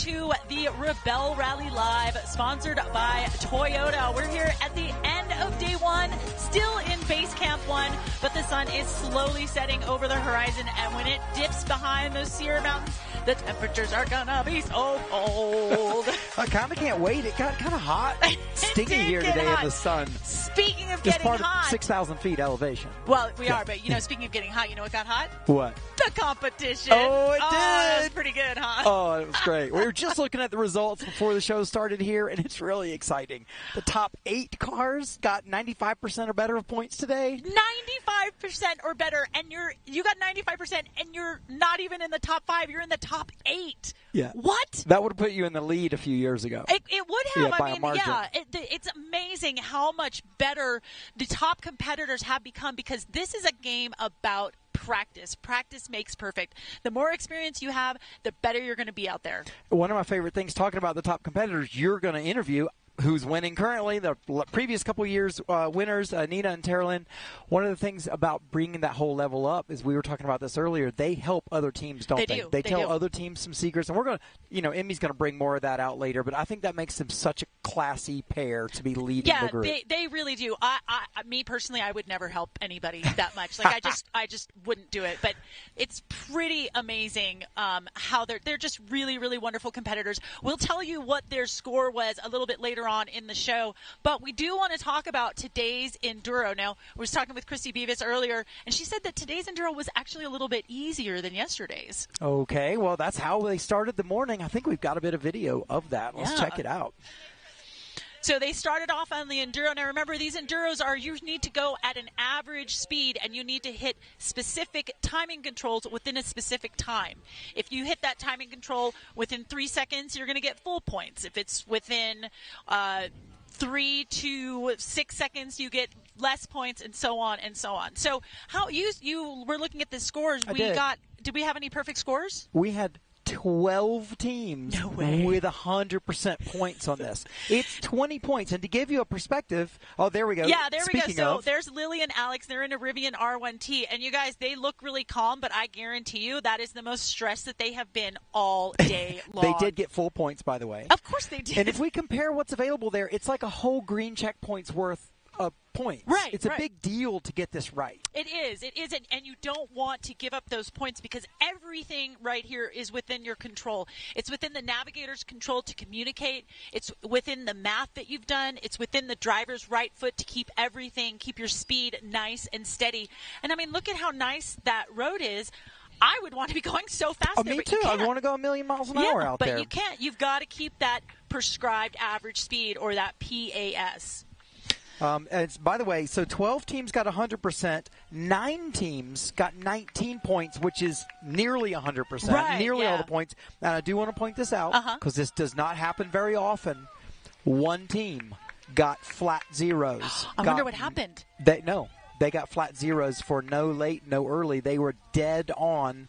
to the Rebelle Rally Live, sponsored by Toyota. We're here at the end of day one, still in base camp 1, but the sun is slowly setting over the horizon, and when it dips behind those Sierra Mountains, the temperatures are gonna be so cold. I kind of can't wait. It got kind of hot, sticky here today in the sun. Speaking of It's getting part hot. of 6,000 feet elevation. Well, we are, but speaking of getting hot, you know what got hot? What? The competition. Oh, it did. That was pretty good, huh? Oh, it was great. We were just looking at the results before the show started here, and it's really exciting. The top 8 cars got 95% or better of points today. 95% or better, and you got 95%, and you're not even in the top 5. You're in the top 8. Yeah. What? That would have put you in the lead a few years ago. It would have. Yeah, by a margin. It's amazing how much better the top competitors have become, because this is a game about practice. Practice makes perfect. The more experience you have, the better you're going to be out there. One of my favorite things talking about the top competitors you're going to interview, who's winning currently, the previous couple years winners, Nina and Terralyn. One of the things about bringing that whole level up is, we were talking about this earlier, they help other teams, don't they? They tell other teams some secrets, and we're going to, Emmy's going to bring more of that out later, but I think that makes them such a classy pair to be leading the group. Yeah, they really do. Me personally, I would never help anybody that much. Like I just wouldn't do it. But it's pretty amazing how they're just really, really wonderful competitors. We'll tell you what their score was a little bit later on in the show, but we do want to talk about today's enduro. Now, I was talking with Christy Beavis earlier, and she said that today's enduro was actually a little bit easier than yesterday's. Okay, well, that's how they started the morning. I think we've got a bit of video of that. Let's check it out. So they started off on the enduro. Now remember, these enduros you need to go at an average speed, and you need to hit specific timing controls within a specific time. If you hit that timing control within 3 seconds, you're going to get full points. If it's within 3 to 6 seconds, you get less points, and so on and so on. So how you were looking at the scores. Did we have any perfect scores? We had 12 teams with 100% points on this. It's 20 points. And to give you a perspective, there we go. Yeah, there we go. So of, there's Lily and Alex. They're in a Rivian R1T. And you guys, they look really calm, but I guarantee you that is the most stressed that they have been all day long. They did get full points, by the way. Of course they did. And if we compare what's available there, it's like a whole green checkpoint's worth of points. Right. It's a big deal to get this right. It is. And you don't want to give up those points, because everything right here is within your control. It's within the navigator's control to communicate. It's within the math that you've done. It's within the driver's right foot to keep your speed nice and steady. And I mean, look at how nice that road is. I would want to be going so fast there, me too. I want to go a million miles an hour out there. But you can't. You've got to keep that prescribed average speed, or that PAS. By the way, so 12 teams got 100%. 9 teams got 19 points, which is nearly 100%, nearly all the points. And I do want to point this out, because this does not happen very often. One team got flat zeros. I wonder what happened. They got flat zeros for no late, no early. They were dead on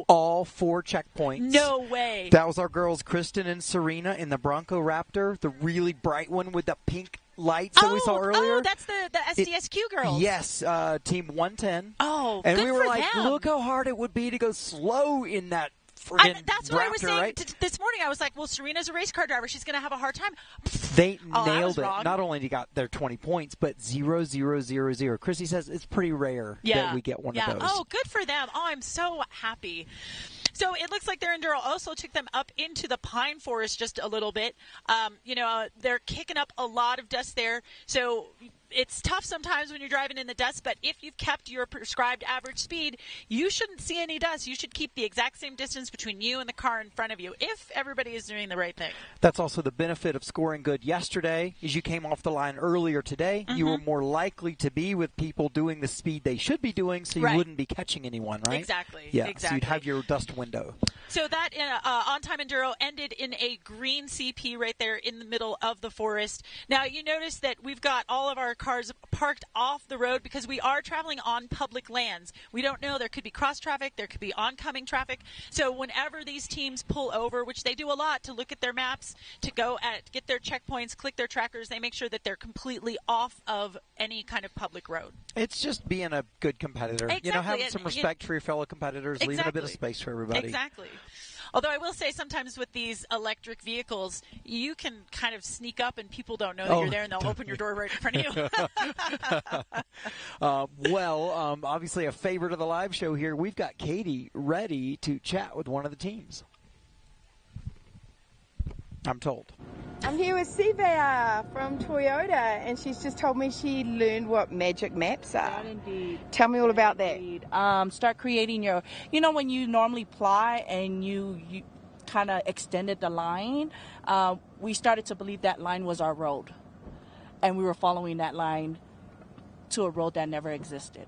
all 4 checkpoints. No way. That was our girls, Kristen and Serena, in the Bronco Raptor, the really bright one with the pink lights that we saw earlier. Oh, that's the SDSQ girls. Yes, Team 110. Oh, and good we were for like, them. look how hard it would be to go slow in that friggin' that's what Raptor, I was saying right? this morning. I was like, well, Serena's a race car driver. She's going to have a hard time. They nailed it. Wrong. Not only got their 20 points, but 0, 0, 0, 0. Chrissy says it's pretty rare that we get one of those. Oh, good for them. Oh, I'm so happy. So it looks like their enduro also took them up into the pine forest just a little bit. They're kicking up a lot of dust there. So it's tough sometimes when you're driving in the dust, but if you've kept your prescribed average speed, you shouldn't see any dust. You should keep the exact same distance between you and the car in front of you, if everybody is doing the right thing. That's also the benefit of scoring good yesterday. As you came off the line earlier today, you were more likely to be with people doing the speed they should be doing, so you wouldn't be catching anyone, right? Exactly. Yeah, exactly. So you'd have your dust window. So that on-time enduro ended in a green CP right there in the middle of the forest. Now, you notice that we've got all of our cars parked off the road because we are traveling on public lands. We don't know. There could be cross traffic. There could be oncoming traffic. So whenever these teams pull over, which they do a lot to look at their maps, to go get their checkpoints, click their trackers, they make sure that they're completely off of any kind of public road. It's just being a good competitor. Exactly. Having some respect for your fellow competitors, leaving a bit of space for everybody. Exactly. Although I will say sometimes with these electric vehicles, you can kind of sneak up and people don't know that you're there and they'll open your door right in front of you. Obviously a favorite of the live show here. We've got Katie ready to chat with one of the teams. I'm told. I'm here with Siva from Toyota, and she's just told me she learned what magic maps are. That indeed. Tell me all about that. Indeed. Start creating your, when you normally ply and you kind of extended the line, we started to believe that line was our road. And we were following that line to a road that never existed.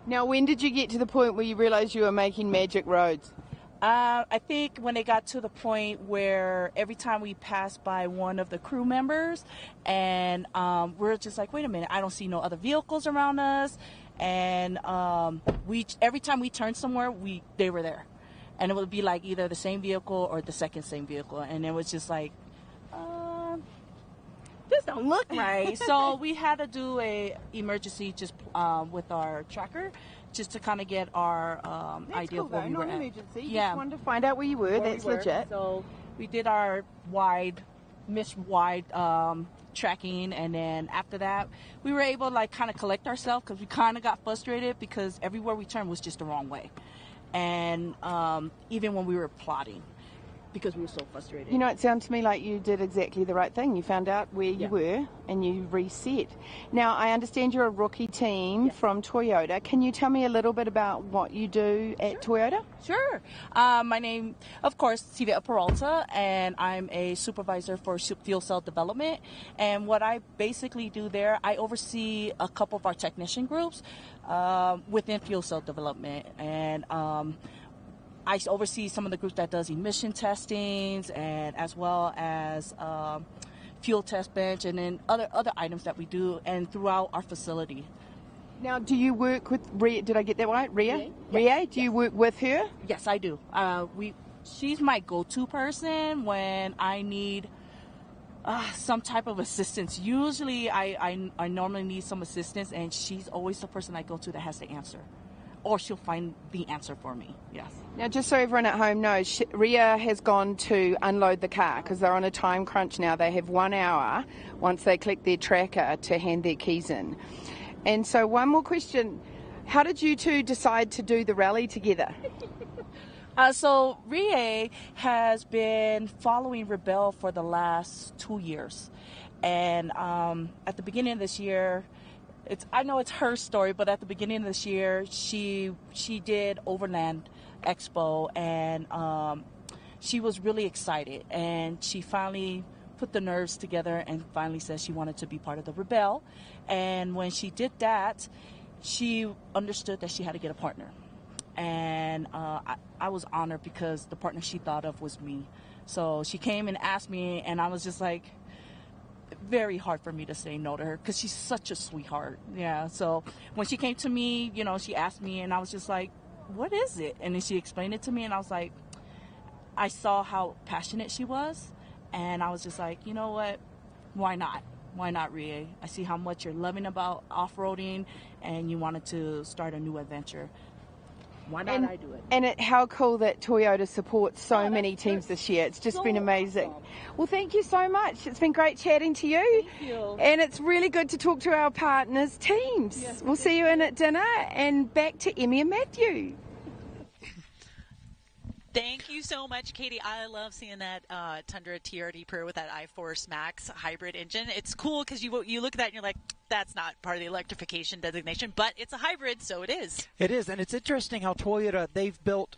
Now, when did you get to the point where you realized you were making magic roads? I think when it got to the point where every time we passed by one of the crew members and we're just like, wait a minute, I don't see no other vehicles around us. And every time we turned somewhere, they were there. And it would be like either the same vehicle or the second same vehicle. And it was just like, this don't look right. So we had to do a emergency just with our tracker, just to kind of get our idea cool, of where we were not at. Emergency. You Yeah. just wanted to find out where you were. That's legit. So we did our missed wide tracking, and then after that, we were able to kind of collect ourselves because we kind of got frustrated because everywhere we turned was just the wrong way, and even when we were plotting, because we were so frustrated. It sounds to me like you did exactly the right thing. You found out where you were and you reset. Now, I understand you're a rookie team from Toyota. Can you tell me a little bit about what you do at Toyota? Sure. My name, of course, Siva Peralta, and I'm a supervisor for fuel cell development. And what I basically do there, I oversee a couple of our technician groups within fuel cell development. And I oversee some of the groups that does emission testings, and as well as fuel test bench, and then other items that we do, and throughout our facility. Now, do you work with Ria? Did I get that right? Ria? Yes. Ria? Do you work with her? Yes, I do. She's my go-to person when I need some type of assistance. Usually, I normally need some assistance, and she's always the person I go to that has the answer. Or she'll find the answer for me, yes. Now, just so everyone at home knows, Ria has gone to unload the car because they're on a time crunch now. They have 1 hour once they click their tracker to hand their keys in. And so one more question. How did you two decide to do the rally together? So Ria has been following Rebelle for the last 2 years. And at the beginning of this year, I know it's her story, but at the beginning of this year, she did Overland Expo, and she was really excited, and she finally put the nerves together and finally said she wanted to be part of the Rebelle. And when she did that, she understood that she had to get a partner. And I was honored because the partner she thought of was me. So she came and asked me, and I was just like, very hard for me to say no to her because she's such a sweetheart. Yeah. So when she came to me, she asked me, and I was just like, what is it? And then she explained it to me, and I was like, I saw how passionate she was, and I was just like, you know what? Why not? Why not, Ria? I see how much you're loving about off-roading, and you wanted to start a new adventure. Why not I do it? And how cool that Toyota supports so many teams this year. It's just been amazing. Awesome. Well, thank you so much. It's been great chatting to you. Thank you. And it's really good to talk to our partners' teams. Yes, we'll see you in at dinner, and back to Emmy and Matthew. Thank you so much, Katie. I love seeing that Tundra TRD Pro with that iForce Max hybrid engine. It's cool because you look at that and you're like, that's not part of the electrification designation, but it's a hybrid, so it is. It is, and it's interesting how Toyota, they've built,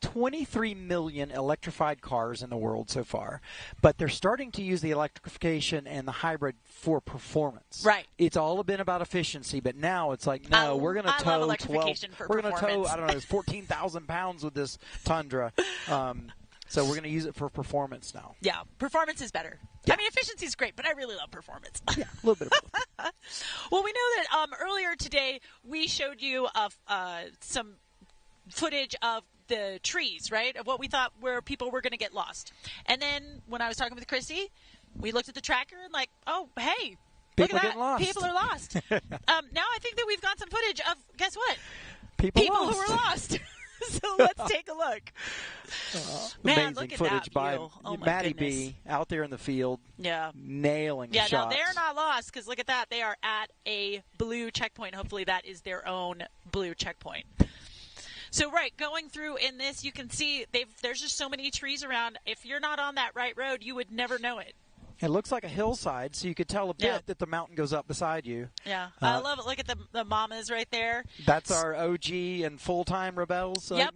23 million electrified cars in the world so far, but they're starting to use the electrification and the hybrid for performance. Right. It's all been about efficiency, but now it's like, no, we're going to tow 12, 14,000 pounds with this Tundra. So we're going to use it for performance now. Yeah, performance is better. Yeah. I mean, efficiency is great, but I really love performance. Yeah, a little bit of both. Well, we know that earlier today we showed you some footage of the trees, right, of what we thought where people were going to get lost. And then when I was talking with Chrissy, we looked at the tracker and like, oh, hey, look at that. Lost. People are lost. Now I think that we've got some footage of, guess what? People who lost. were lost. So let's take a look. Man, Amazing look at footage that by view. Oh, my Maddie goodness. B out there in the field. Yeah. Nailing the Yeah, shots. now they're not lost because look at that. They are at a blue checkpoint. Hopefully that is their own blue checkpoint. So, right, going through in this, you can see there's just so many trees around. If you're not on that right road, you would never know it. It looks like a hillside, so you could tell a bit that the mountain goes up beside you. Yeah, I love it. Look at the mamas right there. That's our OG and full-time Rebelles. Yep,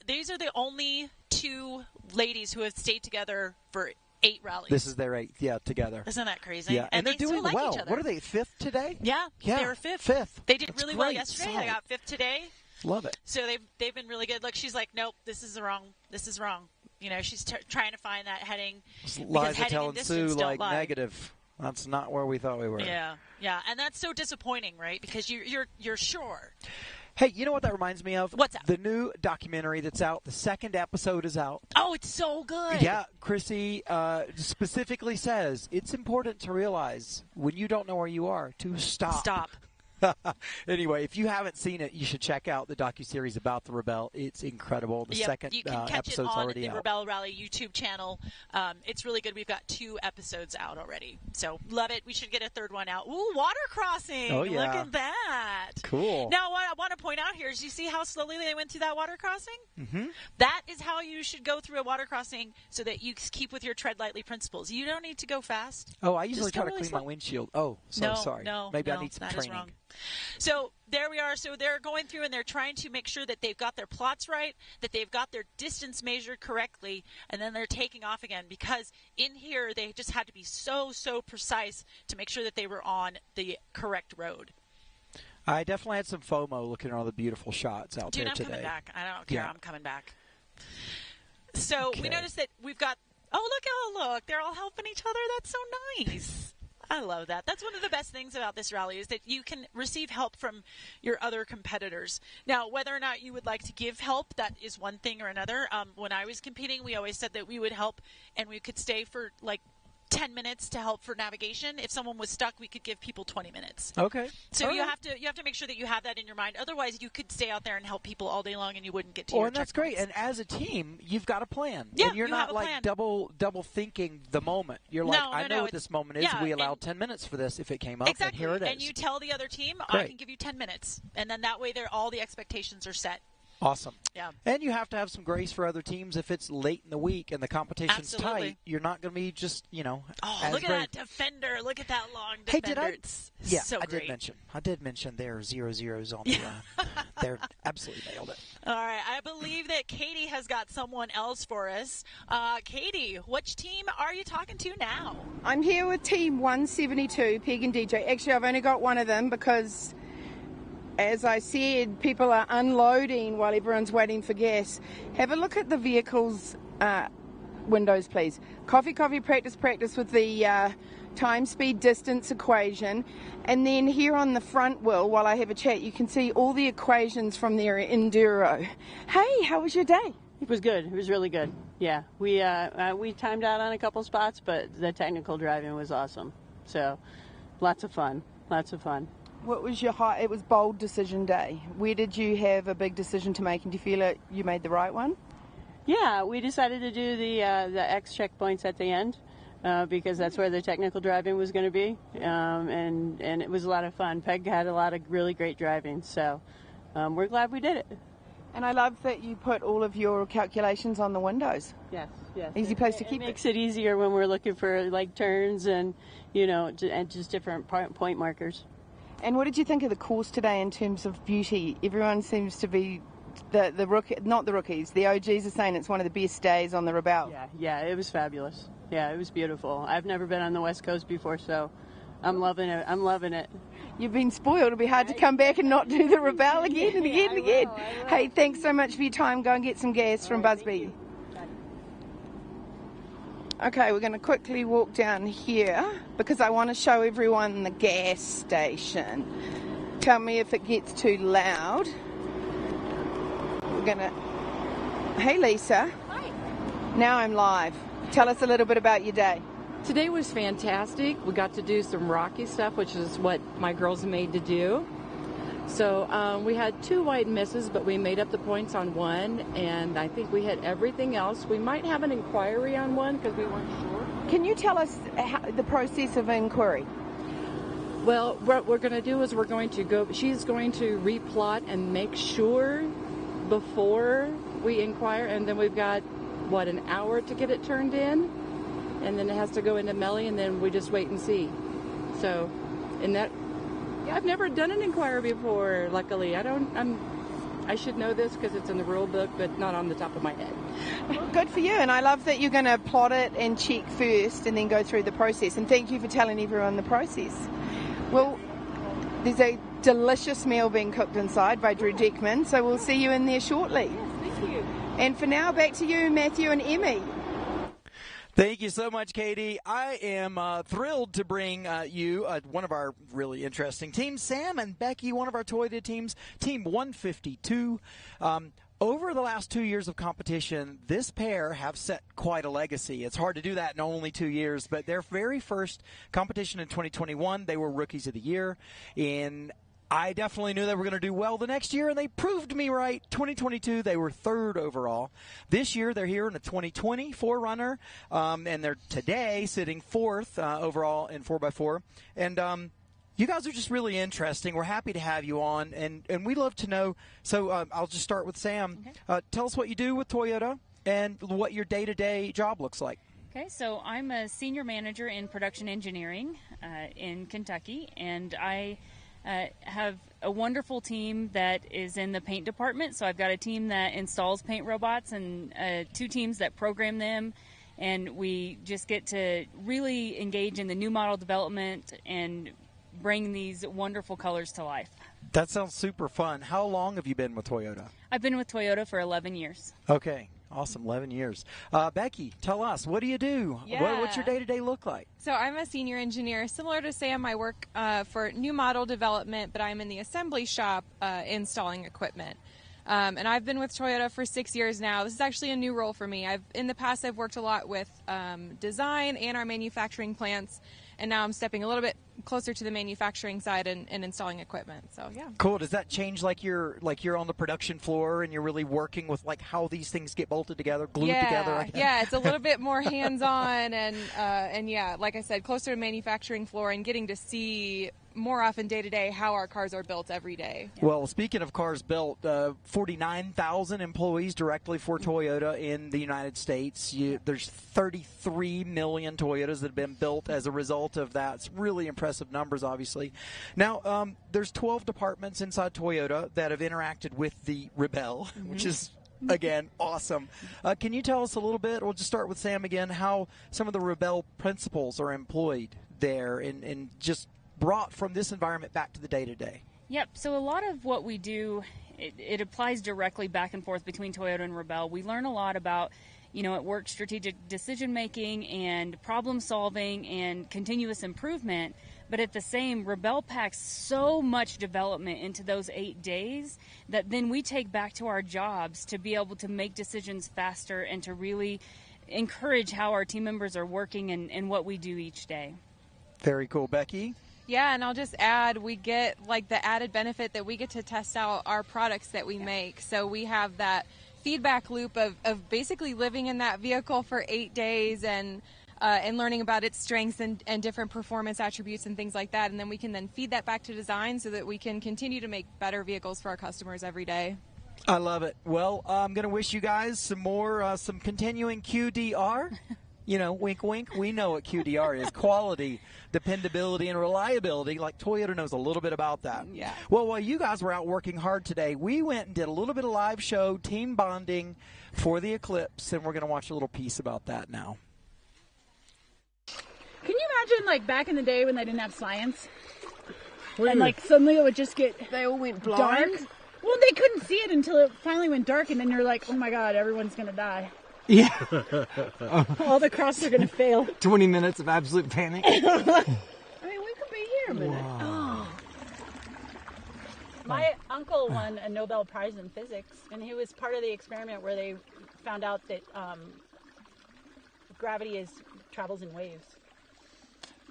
these are the only two ladies who have stayed together for 8 rallies. This is their 8th, together. Isn't that crazy? Yeah, and they're doing like well. Each other. What are they, 5th today? Yeah, they were 5th. 5th. They did That's really well great. yesterday. Solid. They got 5th today. Love it. So they've been really good. Look, she's like, nope, this is wrong. This is wrong. You know, she's trying to find that heading. Liza telling Sue, like, negative. That's not where we thought we were. Yeah, and that's so disappointing, right? Because you're sure. Hey, you know what that reminds me of? What's that? The new documentary that's out. The 2nd episode is out. Oh, it's so good. Yeah, Chrissy specifically says it's important to realize when you don't know where you are to stop. Stop. Anyway, if you haven't seen it, you should check out the docuseries about the Rebelle. It's incredible. The second you can catch episode's it on already the out. Rebelle Rally YouTube channel. It's really good. We've got 2 episodes out already. So love it. We should get a 3rd one out. Ooh, water crossing. Oh, yeah. Look at that. Cool. Now, what I want to point out here is you see how slowly they went through that water crossing? Mm-hmm. That is how you should go through a water crossing so that you keep with your tread lightly principles. You don't need to go fast. Oh, I usually Just try go to really clean slow. my windshield. Oh, sorry. Maybe I need some that training. Is wrong. So there we are. So they're going through and they're trying to make sure that they've got their plots right, that they've got their distance measured correctly, and then they're taking off again because in here they just had to be so precise to make sure that they were on the correct road. I definitely had some FOMO looking at all the beautiful shots out there today. I'm coming back. I don't care. Yeah. I'm coming back. So Okay. we noticed that we've got, look, they're all helping each other. That's so nice. I love that. That's one of the best things about this rally is that you can receive help from your other competitors. Now, whether or not you would like to give help, that is one thing or another. When I was competing, we always said that we would help and we could stay for like 10 minutes to help for navigation. If someone was stuck, we could give people 20 minutes. Okay. So all you right. have to make sure that you have that in your mind. Otherwise, you could stay out there and help people all day long and you wouldn't get to your and that's great. checkpoints. And as a team, you've got a plan. Yeah, and you're you not have a like plan. double thinking the moment. You're like, I know what this moment is. yeah, We allowed and 10 minutes for this if it came up, exactly. and here it is. And you tell the other team, I Great. can give you 10 minutes. And then that way all the expectations are set. Awesome. Yeah. And you have to have some grace for other teams if it's late in the week and the competition's Absolutely. tight. You're not going to be just, Oh, as look at brave. that defender. Look at that long Hey, defender. did I? It's Yeah, so I great. did mention there are 0-0s on the. They're absolutely nailed it. All right. I believe that Katie has got someone else for us. Katie, which team are you talking to now? I'm here with Team 172, Peg and DJ. Actually, I've only got one of them because, as I said, people are unloading while everyone's waiting for gas. Have a look at the vehicle's windows, please. Coffee, practice with the time, speed, distance equation. And then here on the front wheel, while I have a chat, you can see all the equations from their enduro. Hey, how was your day? It was good. It was really good. Yeah, we timed out on a couple spots, but the technical driving was awesome. So, lots of fun. What was your high? It was bold decision day. Where did you have a big decision to make, and do you feel like you made the right one? Yeah, we decided to do the X checkpoints at the end because that's where the technical driving was going to be, and it was a lot of fun. Peg had a lot of really great driving, so we're glad we did it. And I love that you put all of your calculations on the windows. Yes. Easy place to keep it. it. Makes it easier when we're looking for like turns and and just different point markers. And what did you think of the course today in terms of beauty? Everyone seems to be the rookie, not the rookies. The OGs are saying it's one of the best days on the Rebelle. Yeah, it was fabulous. Yeah, it was beautiful. I've never been on the West Coast before, so I'm loving it. You've been spoiled. It'll be hard to come back and not do the Rebelle again and again and again. I will. Hey, thanks so much for your time. Go and get some gas from Busby. Okay, we're going to quickly walk down here because I want to show everyone the gas station. Tell me if it gets too loud. We're going to... Hey, Lisa. Hi. Now I'm live. Tell us a little bit about your day. Today was fantastic. We got to do some rocky stuff, which is what my girls made to do. So we had 2 white misses, but we made up the points on 1, and I think we hit everything else. We might have an inquiry on 1 because we weren't sure. Can you tell us the process of inquiry? Well, what we're going to do is she's going to replot and make sure before we inquire, and then we've got, an hour to get it turned in, and then it has to go into Melly, and then we just wait and see. So, I've never done an inquiry before, luckily. I should know this because it's in the rule book, but not on the top of my head. Well, good for you, and I love that you're going to plot it and check first and then go through the process, and thank you for telling everyone the process. Well, there's a delicious meal being cooked inside by Drew Dickman, so we'll see you in there shortly. Yes, thank you. And for now, back to you, Matthew and Emmy. Thank you so much, Katie. I am thrilled to bring you one of our really interesting teams, Sam and Becky, one of our Toyota teams, Team 152. Over the last 2 years of competition, this pair have set quite a legacy. It's hard to do that in only 2 years, but their very first competition in 2021, they were Rookies of the Year. I definitely knew they were going to do well the next year, and they proved me right. 2022, they were 3rd overall. This year, they're here in a 2020 4Runner, and they're today sitting 4th overall in 4x4. And you guys are just really interesting. We're happy to have you on, and we'd love to know. So I'll just start with Sam. Okay. Tell us what you do with Toyota and what your day-to-day job looks like. Okay, so I'm a senior manager in production engineering in Kentucky, and I have a wonderful team that is in the paint department. So I've got a team that installs paint robots and 2 teams that program them, and we just get to really engage in the new model development and bring these wonderful colors to life. That sounds super fun. How long have you been with Toyota? I've been with Toyota for 11 years. Okay. Awesome, 11 years. Becky, tell us, what do you do? Yeah. What's your day-to-day look like? So I'm a senior engineer. Similar to Sam, I work for new model development, but I'm in the assembly shop installing equipment. And I've been with Toyota for 6 years now. This is actually a new role for me. In the past, I've worked a lot with design and our manufacturing plants, and now I'm stepping a little bit closer to the manufacturing side and installing equipment. So yeah. Cool. Does that change like you're on the production floor and you're really working with like how these things get bolted together, glued together? Yeah, it's a little bit more hands-on and yeah, like I said, closer to manufacturing floor and getting to see more often day to day how our cars are built every day. Yeah. Well, speaking of cars built, 49,000 employees directly for Toyota in the United States. There's 33 million Toyotas that have been built as a result of that. It's really impressive numbers, obviously. Now, there's 12 departments inside Toyota that have interacted with the Rebelle, which is, again, awesome. Can you tell us a little bit, we'll just start with Sam again, how some of the Rebelle principles are employed there and just brought from this environment back to the day-to-day? Yep, so a lot of what we do, it applies directly back and forth between Toyota and Rebelle. We learn a lot about, at work, strategic decision-making and problem-solving and continuous improvement, but at the same, Rebelle packs so much development into those 8 days that then we take back to our jobs to be able to make decisions faster and to really encourage how our team members are working and what we do each day. Very cool. Becky? Yeah, and I'll just add, we get like the added benefit that we get to test out our products that we make. So we have that feedback loop of basically living in that vehicle for 8 days and learning about its strengths and different performance attributes and things like that. And then we can then feed that back to design so that we can continue to make better vehicles for our customers every day. I love it. Well, I'm going to wish you guys some continuing QDR. Wink, wink. We know what QDR is. Quality, dependability, and reliability. Like Toyota knows a little bit about that. Yeah. Well, while you guys were out working hard today, we went and did a little bit of live show, team bonding for the Eclipse, and we're going to watch a little piece about that now. Can you imagine, like, back in the day when they didn't have science? And, like, suddenly it would just get They all went blind? dark? Well, they couldn't see it until it finally went dark, and then you're like, oh, my God, everyone's going to die. Yeah. All the crosses are going to fail. 20 minutes of absolute panic. I mean, we could be here a minute. Wow. Oh. My uncle won a Nobel Prize in physics, and he was part of the experiment where they found out that gravity travels in waves.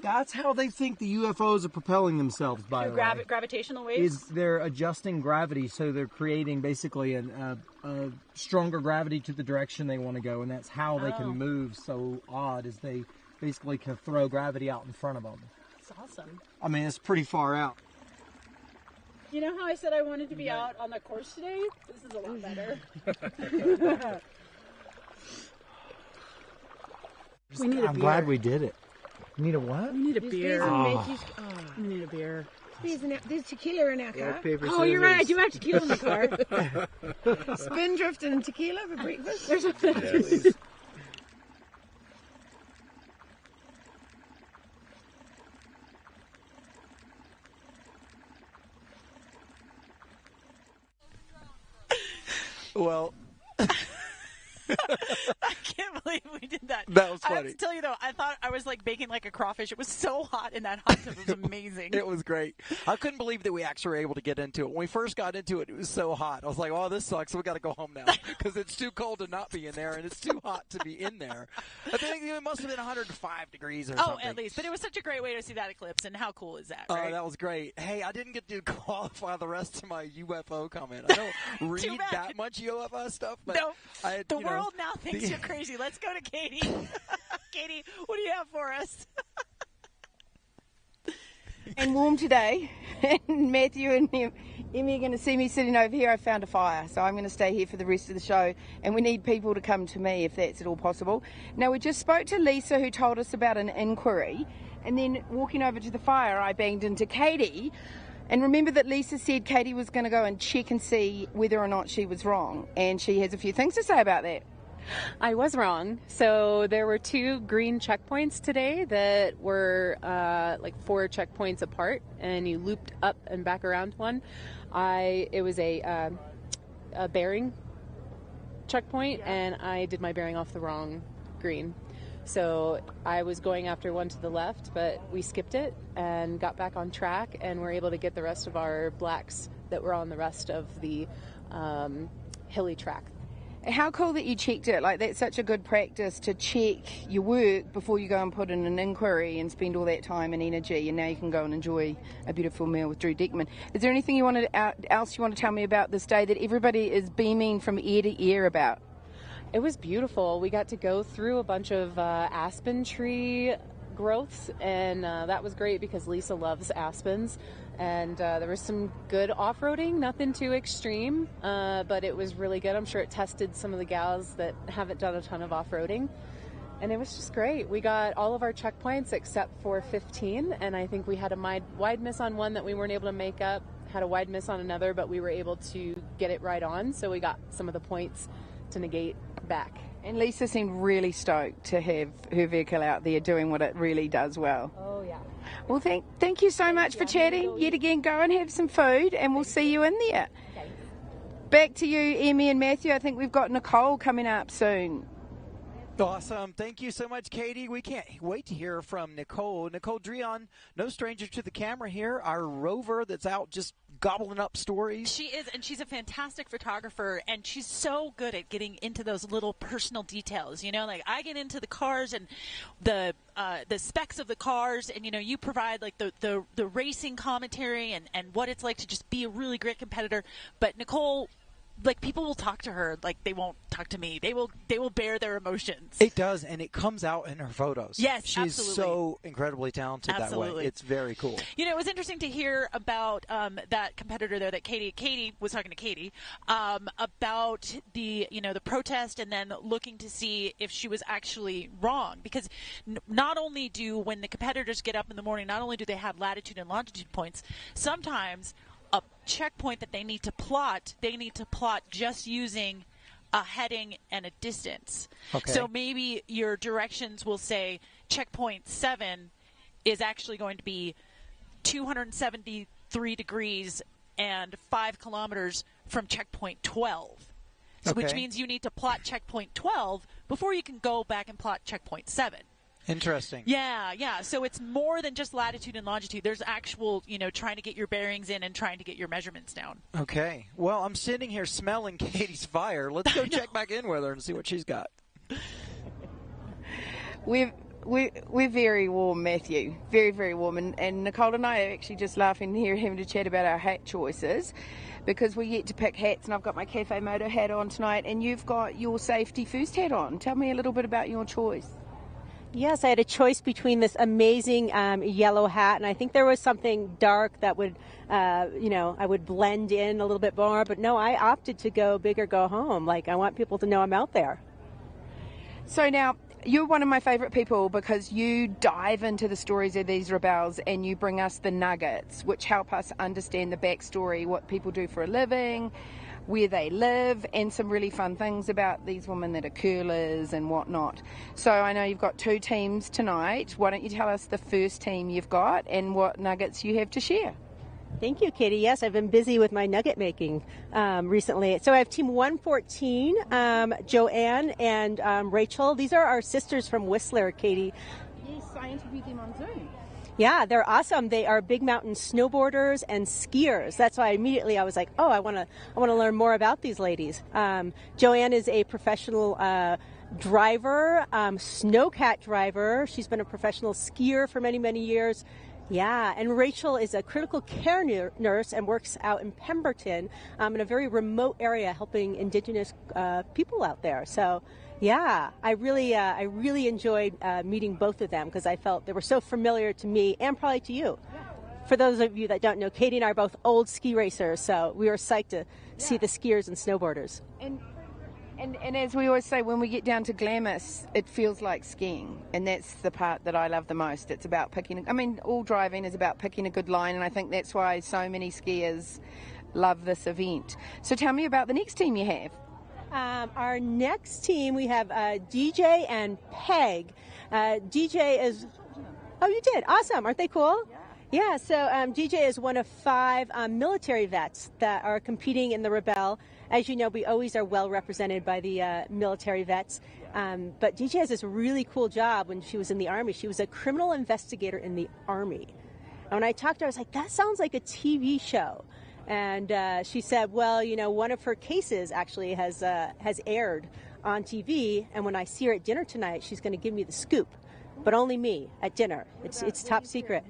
That's how they think the UFOs are propelling themselves, by the way. Gravitational waves? Is they're adjusting gravity, so they're creating basically a stronger gravity to the direction they want to go, and that's how they can move so odd, is they basically can throw gravity out in front of them. That's awesome. I mean, it's pretty far out. You know how I said I wanted to be out on the course today? This is a lot better. We need a beer. I'm glad we did it. We need a what? We need a beer. We need a beer. There's tequila in our car. Oh, you're right. I do have tequila in the car. Spindrift and tequila for breakfast. There's a Well, I can't believe we did that. That was I have funny. to tell you, though, I thought I was like baking like a crawfish. It was so hot in that hot tub. It was amazing. It was great. I couldn't believe that we actually were able to get into it. When we first got into it, it was so hot. I was like, oh, this sucks. We got to go home now because it's too cold to not be in there, and it's too hot to be in there. I think it must have been 105 degrees or something. Oh, at least. But it was such a great way to see that eclipse, and how cool is that, Oh, right? that was great. Hey, I didn't get to qualify the rest of my UFO comment. I don't read that much UFO stuff, but No, the you know, world now thinks you're crazy. Let's go to Katie. Katie, what do you have for us? And warm today. And Matthew and Emmy are going to see me sitting over here. I found a fire, so I'm going to stay here for the rest of the show. And we need people to come to me if that's at all possible. Now, we just spoke to Lisa, who told us about an inquiry. And then walking over to the fire, I banged into Katie. And remember that Lisa said Katie was going to go and check and see whether or not she was wrong. And she has a few things to say about that. I was wrong. So there were 2 green checkpoints today that were like 4 checkpoints apart, and you looped up and back around one. It was a bearing checkpoint, and I did my bearing off the wrong green. So I was going after one to the left, but we skipped it and got back on track, and were able to get the rest of our blacks that were on the rest of the hilly track. How cool that you checked it. Like, that's such a good practice to check your work before you go and put in an inquiry and spend all that time and energy, and now you can go and enjoy a beautiful meal with Drew Dickman. Is there anything else you want to tell me about this day that everybody is beaming from ear to ear about? It was beautiful. We got to go through a bunch of aspen tree growths, and that was great because Lisa loves aspens. And there was some good off-roading, nothing too extreme, but it was really good. I'm sure it tested some of the gals that haven't done a ton of off-roading. And it was just great. We got all of our checkpoints except for 15, and I think we had a wide miss on one that we weren't able to make up, had a wide miss on another, but we were able to get it right on, so we got some of the points to negate back. And Lisa seemed really stoked to have her vehicle out there doing what it really does well. Oh, yeah. Well, thank you so much for chatting. Yet again, go and have some food, and we'll see you in there. Okay. Back to you, Emmy and Matthew. I think we've got Nicole coming up soon. Awesome. Thank you so much, Katie. We can't wait to hear from Nicole. Nicole Dreon, no stranger to the camera here, our rover that's out just gobbling up stories. She is, and she's a fantastic photographer, and she's so good at getting into those little personal details. You know, like I get into the cars and the specs of the cars, and, you know, you provide like the racing commentary and what it's like to just be a really great competitor. But Nicole, like, people will talk to her like they won't talk to me. They will bear their emotions. It does, and it comes out in her photos. Yes, she's absolutely. so incredibly talented that way. It's very cool. You know, it was interesting to hear about that competitor there that Katie was talking to Katie about the protest, and then looking to see if she was actually wrong, because not only do, when the competitors get up in the morning, not only do they have latitude and longitude points, sometimes a checkpoint that they need to plot just using a heading and a distance. Okay. So maybe your directions will say checkpoint 7 is actually going to be 273 degrees and 5 kilometers from checkpoint 12. So, Okay. which means you need to plot checkpoint 12 before you can go back and plot checkpoint 7. Interesting. Yeah. So it's more than just latitude and longitude. There's actual, trying to get your bearings in and trying to get your measurements down. Okay. Well, I'm sitting here smelling Katie's fire. Let's go check back in with her and see what she's got. We've we're very warm, Matthew. Very, very warm. And Nicole and I are actually just laughing here, having to chat about our hat choices, because we get to pick hats, and I've got my Cafe Moto hat on tonight, and you've got your Safety First hat on. Tell me a little bit about your choice. Yes, I had a choice between this amazing yellow hat, and I think there was something dark that would, I would blend in a little bit more. But no, I opted to go big or go home. Like, I want people to know I'm out there. So now, you're one of my favourite people because you dive into the stories of these rebels and you bring us the nuggets, which help us understand the backstory, what people do for a living, where they live, and some really fun things about these women that are curlers and whatnot. So I know you've got 2 teams tonight. Why don't you tell us the first team you've got and what nuggets you have to share? Thank you, Katie. Yes, I've been busy with my nugget making recently. So I have Team 114, Joanne and Rachel. These are our sisters from Whistler, Katie. Yes, I interviewed them on Zoom. Yeah, they're awesome. They are big mountain snowboarders and skiers. That's why immediately I was like, oh, I want to learn more about these ladies. Joanne is a professional driver, snowcat driver. She's been a professional skier for many, many years. Yeah, and Rachel is a critical care nurse and works out in Pemberton in a very remote area helping Indigenous people out there. So, yeah, I really enjoyed meeting both of them because I felt they were so familiar to me and probably to you. For those of you that don't know, Katie and I are both old ski racers, so we were psyched to see the skiers and snowboarders. And as we always say, when we get down to Glamis, it feels like skiing. And that's the part that I love the most. It's about all driving is about picking a good line, and I think that's why so many skiers love this event. So tell me about the next team you have. Our next team, we have DJ and Peg. DJ is... Oh, you did? Awesome. Aren't they cool? Yeah, so DJ is one of 5 military vets that are competing in the Rebelle. As you know, we always are well represented by the military vets. But DJ has this really cool job when she was in the Army. She was a criminal investigator in the Army. And when I talked to her, I was like, that sounds like a TV show. And she said, well, one of her cases actually has aired on TV. And when I see her at dinner tonight, she's going to give me the scoop. But only me at dinner. It's top secret.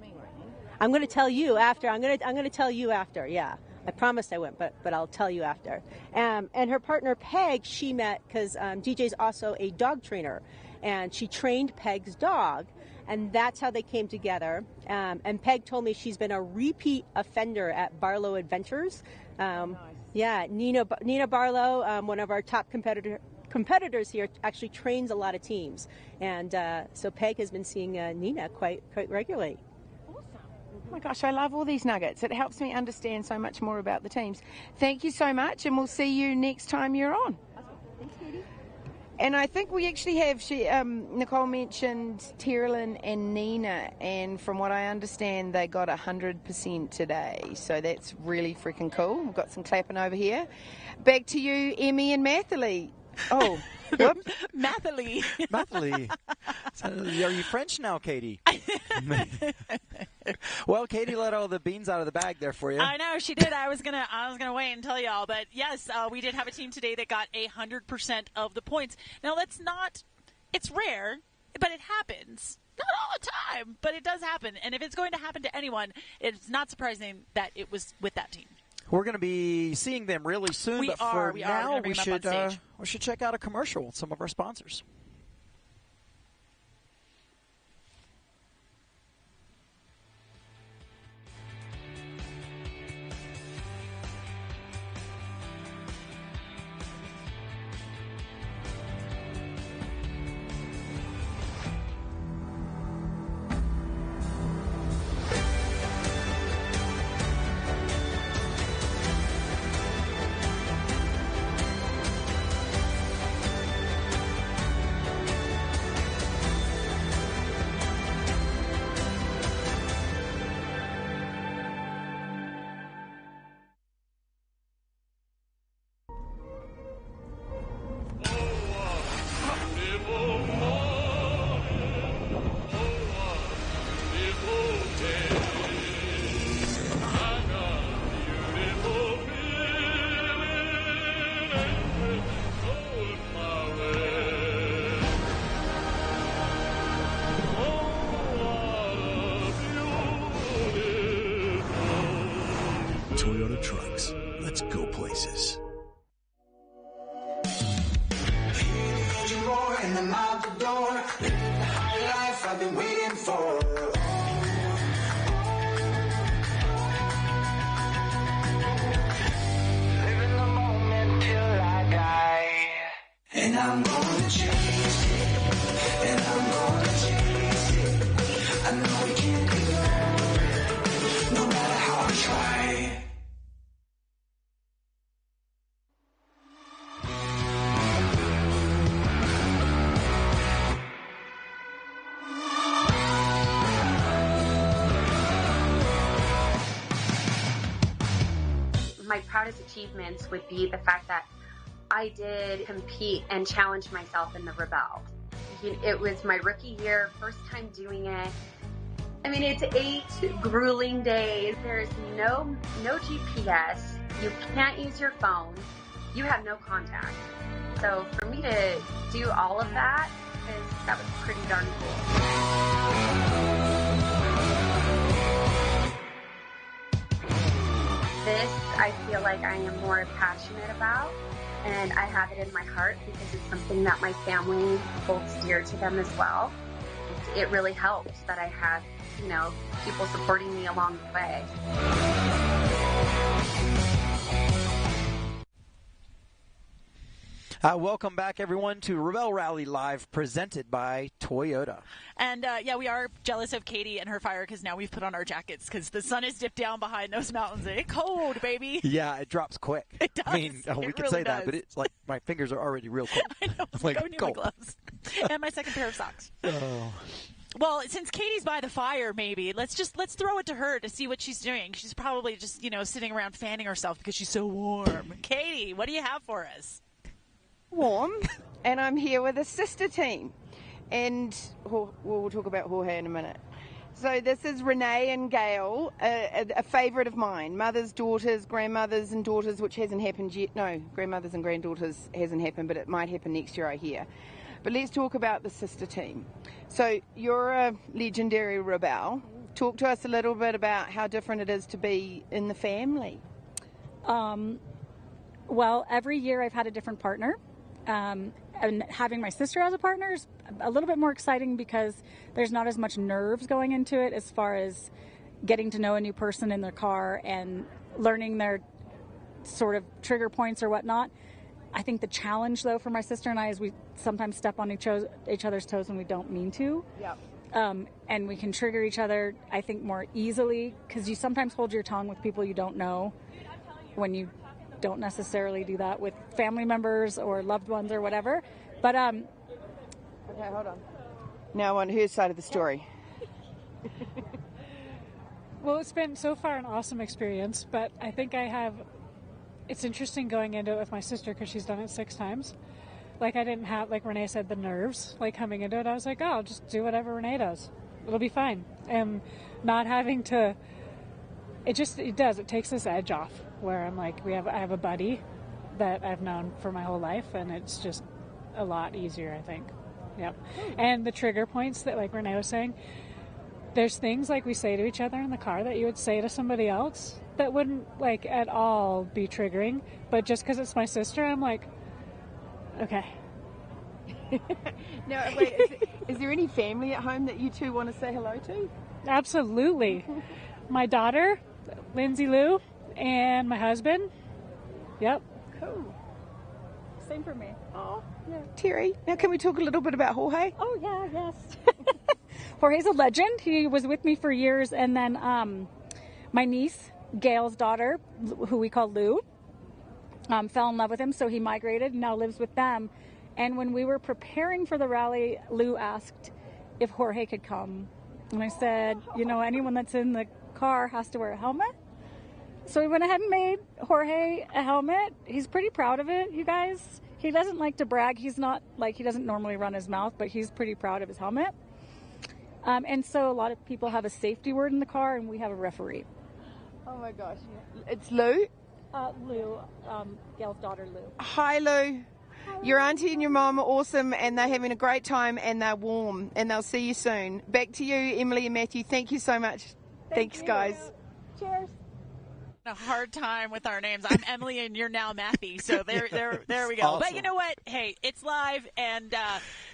I'm going to tell you after. I'm going to tell you after. Yeah, I promised I wouldn't, but I'll tell you after. And her partner Peg, she met because DJ's also a dog trainer, and she trained Peg's dog, and that's how they came together. And Peg told me she's been a repeat offender at Barlow Adventures. Nice. Yeah, Nina Barlow, one of our top competitors here, actually trains a lot of teams, and so Peg has been seeing Nina quite regularly. Oh my gosh, I love all these nuggets. It helps me understand so much more about the teams. Thank you so much, and we'll see you next time you're on. Thanks, Katie. And I think we actually have, Nicole mentioned Terrelyn and Nina, and from what I understand, they got 100% today. So that's really freaking cool. We've got some clapping over here. Back to you, Emmy and Mathalie. Oh, whoops. Mathalie. Mathalie. So, are you French now, Katie? Well, Katie let all the beans out of the bag there for you. I know she did. I was gonna wait and tell y'all, but yes, we did have a team today that got 100% of the points. Now it's rare, but it happens. Not all the time, but it does happen. And if it's going to happen to anyone, it's not surprising that it was with that team. We're going to be seeing them really soon, but for now we should check out a commercial with some of our sponsors. Toyota trucks. Let's go places. And I'm out the door, living the high life I've been waiting for. Living the moment till I die. And I'm gonna chase it. And I'm gonna chase it. I know we can't ignore it, no matter how I try. My proudest achievements would be the fact that I did compete and challenge myself in the Rebelle. It was my rookie year, first time doing it. I mean, it's 8 grueling days. There's no GPS. You can't use your phone. You have no contact. So for me to do all of that was pretty darn cool. This, I feel like I am more passionate about, and I have it in my heart because it's something that my family holds dear to them as well. It really helps that I have, people supporting me along the way. Welcome back, everyone, to Rebelle Rally Live, presented by Toyota. And, we are jealous of Katie and her fire because now we've put on our jackets because the sun is dipped down behind those mountains. It's cold, baby. Yeah, it drops quick. It does. I mean, we could say that, but it's like my fingers are already real cold. I know. I'm like, go need my gloves. And my second pair of socks. Oh. Well, since Katie's by the fire, maybe let's throw it to her to see what she's doing. She's probably just, sitting around fanning herself because she's so warm. Katie, what do you have for us? Warm, and I'm here with a sister team, and we'll talk about Jorge in a minute. So this is Renee and Gail, a favourite of mine. Mothers, daughters, grandmothers and daughters, which hasn't happened yet. No, grandmothers and granddaughters hasn't happened, but it might happen next year, I hear. But let's talk about the sister team. So you're a legendary Rebelle. Talk to us a little bit about how different it is to be in the family. Well, every year I've had a different partner. And having my sister as a partner is a little bit more exciting because there's not as much nerves going into it as far as getting to know a new person in their car and learning their sort of trigger points or whatnot. I think the challenge, though, for my sister and I is we sometimes step on each other's toes when we don't mean to. Yeah. And we can trigger each other, I think, more easily because you sometimes hold your tongue with people you don't know when you don't necessarily do that with family members or loved ones or whatever. But okay, hold on. Now on her side of the story. Well, it's been so far an awesome experience, but I think it's interesting going into it with my sister because she's done it 6 times. Like I didn't have, like Renee said, the nerves. Like coming into it, I was like, oh, I'll just do whatever Renee does. It'll be fine. And not having to, it takes this edge off. Where I'm like, I have a buddy that I've known for my whole life, and it's just a lot easier, I think. Yep. And the trigger points that, like Renee was saying, there's things like we say to each other in the car that you would say to somebody else that wouldn't, like, at all be triggering, but just because it's my sister, I'm like, okay. Now, wait, is there any family at home that you two want to say hello to? Absolutely. My daughter, Lindsay Lou, and my husband. Yep. Cool. Same for me. Oh, yeah. Terry, now can we talk a little bit about Jorge? Oh, yeah, yes. Jorge's a legend. He was with me for years. And then my niece, Gail's daughter, who we call Lou, fell in love with him. So he migrated and now lives with them. And when we were preparing for the rally, Lou asked if Jorge could come. And I said, anyone that's in the car has to wear a helmet. So we went ahead and made Jorge a helmet. He's pretty proud of it, you guys. He doesn't like to brag. He doesn't normally run his mouth, but he's pretty proud of his helmet. And so a lot of people have a safety word in the car, and we have a referee. Oh my gosh. It's Lou? Lou, Gail's daughter, Lou. Hi, Lou. Hi. Your auntie and your mom are awesome, and they're having a great time, and they're warm, and they'll see you soon. Back to you, Emily and Matthew. Thank you so much. Thanks, guys. Cheers. A hard time with our names. I'm Emily and you're now Matthew. So there we go. Awesome. But you know what? Hey, it's live, and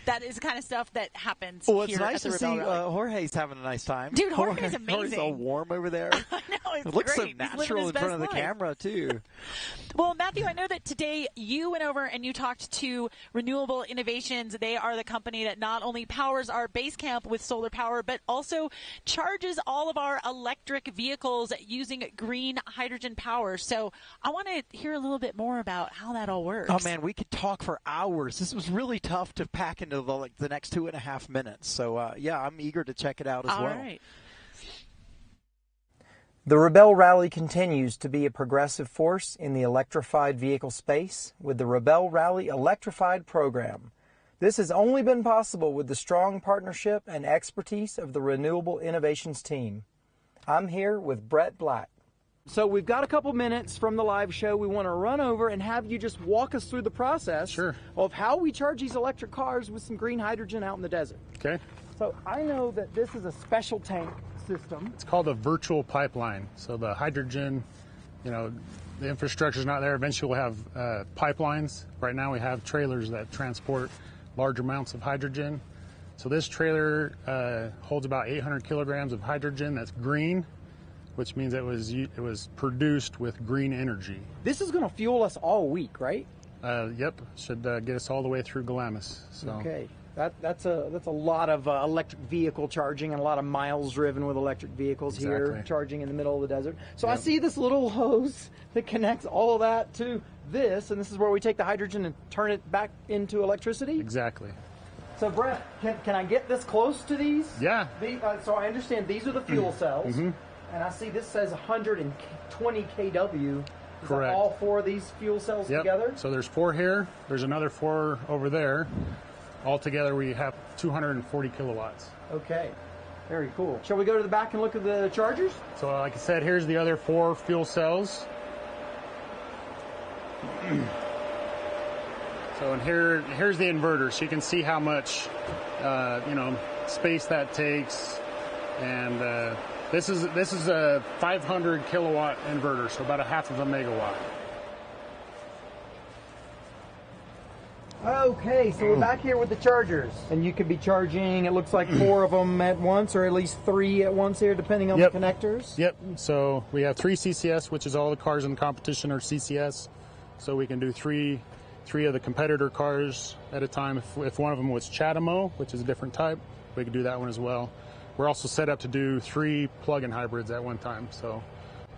that is the kind of stuff that happens Well, here it's nice at the to see Rebelle Rally. Jorge's having a nice time. Dude, Jorge's amazing. Jorge's all warm over there. I know, it's It looks great. so He's living natural his in front best of the life. camera, too. Well, Matthew, I know that today you went over and you talked to Renewable Innovations. They are the company that not only powers our base camp with solar power, but also charges all of our electric vehicles using green hydrogen power. So I want to hear a little bit more about how that all works. Oh, man, we could talk for hours. This was really tough to pack into the next 2.5 minutes. So, yeah, I'm eager to check it out as well. All right. The Rebelle Rally continues to be a progressive force in the electrified vehicle space with the Rebelle Rally Electrified program. This has only been possible with the strong partnership and expertise of the Renewable Innovations team. I'm here with Brett Black. So we've got a couple minutes from the live show. We want to run over and have you just walk us through the process of how we charge these electric cars with some green hydrogen out in the desert. Okay. So I know that this is a special tank system. It's called a virtual pipeline. So the hydrogen, the infrastructure's not there. Eventually we'll have pipelines. Right now we have trailers that transport large amounts of hydrogen. So this trailer holds about 800 kilograms of hydrogen that's green, which means it was produced with green energy. This is going to fuel us all week, right? Yep, should get us all the way through Glamis. So. Okay. That's a lot of electric vehicle charging and a lot of miles driven with electric vehicles here charging in the middle of the desert. So I see this little hose that connects all of that to this, and this is where we take the hydrogen and turn it back into electricity? Exactly. So Brett, can I get this close to these? Yeah. So I understand these are the fuel cells, and I see this says 120 kW. Is Correct. that all 4 of these fuel cells together? So there's 4 here. There's another 4 over there. Altogether, we have 240 kilowatts. Okay, very cool. Shall we go to the back and look at the chargers? So like I said, here's the other 4 fuel cells. So and here's the inverter, so you can see how much space that takes. And this is a 500 kilowatt inverter, so about a half of a megawatt. Okay, so we're back here with the chargers. And you could be charging, it looks like 4 of them at once, or at least 3 at once here, depending on the connectors. Yep, so we have 3 CCS, which is all the cars in the competition are CCS. So we can do three of the competitor cars at a time. If one of them was Chatamo, which is a different type, we could do that one as well. We're also set up to do 3 plug-in hybrids at one time, so.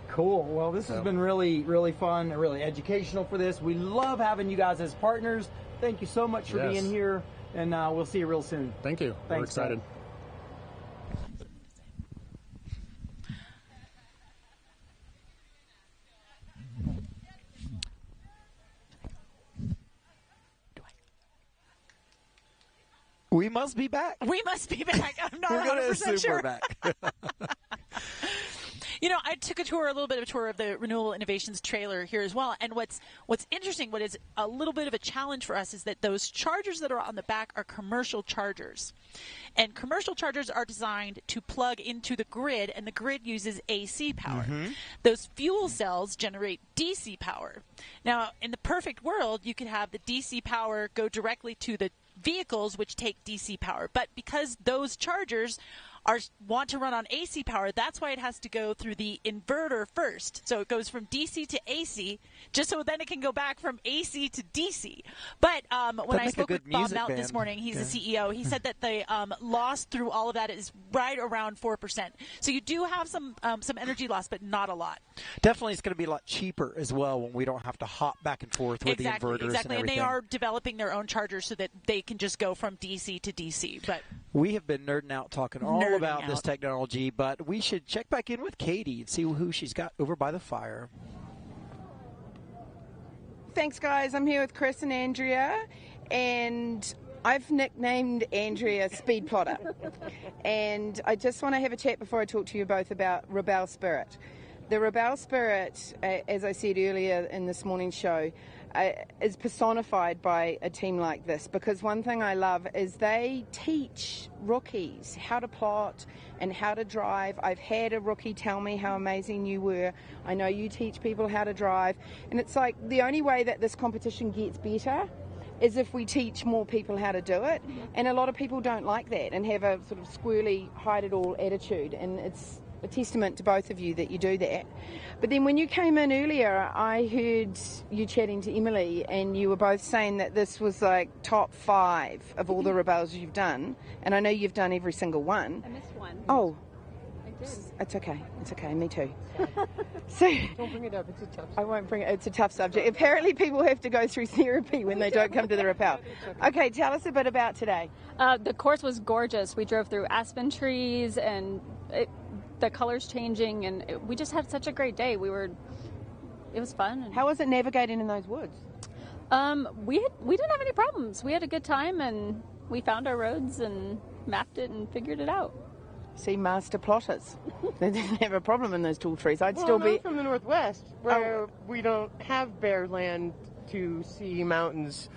Cool. Well, this has been really, really fun and really educational for this. We love having you guys as partners. Thank you so much for being here, and we'll see you real soon. Thank you. Thanks, we're excited. We must be back. We must be back. I'm not 100% We're going to assume sure. we're back. I took a little bit of a tour of the Renewable Innovations trailer here as well. And what's interesting, what is a little bit of a challenge for us is that those chargers that are on the back are commercial chargers. And commercial chargers are designed to plug into the grid, and the grid uses AC power. Those fuel cells generate DC power. Now, in the perfect world, you could have the DC power go directly to the vehicles, which take DC power. But because those chargers want to run on AC power, that's why it has to go through the inverter first. So it goes from DC to AC, just so then it can go back from AC to DC. But when I spoke with Bob Mount this morning, he's the CEO, he said that the loss through all of that is right around 4%. So you do have some energy loss, but not a lot. Definitely it's going to be a lot cheaper as well when we don't have to hop back and forth with the inverters and everything. And they are developing their own chargers so that they can just go from DC to DC. But we have been nerding out talking all about this technology, but we should check back in with Katie and see who she's got over by the fire. Thanks, guys. I'm here with Chris and Andrea, and I've nicknamed Andrea Speed Plotter. And I just want to have a chat before I talk to you both about Rebelle Spirit. The Rebelle spirit, as I said earlier in this morning's show, is personified by a team like this, because one thing I love is they teach rookies how to plot and how to drive. I've had a rookie tell me how amazing you were. I know you teach people how to drive, and it's like the only way that this competition gets better is if we teach more people how to do it, and a lot of people don't like that and have a sort of squirrely, hide-it-all attitude, and it's a testament to both of you that you do that. But then when you came in earlier, I heard you chatting to Emily, and you were both saying that this was like top 5 of all the Rebelles you've done, and I know you've done every single one. I missed one. Oh, I did. it's okay, me too. So Don't bring it up, it's a tough I won't bring it. It's a tough subject. Apparently people have to go through therapy when they don't come to the Rebelle. Okay, tell us a bit about today. The course was gorgeous. We drove through aspen trees, and the colors changing, and we just had such a great day. It was fun. And how was it navigating in those woods? We didn't have any problems. We had a good time, and we found our roads and mapped it and figured it out. See, master plotters. They didn't have a problem in those tall trees. I'm from the Northwest, where we don't have bare land to see mountains.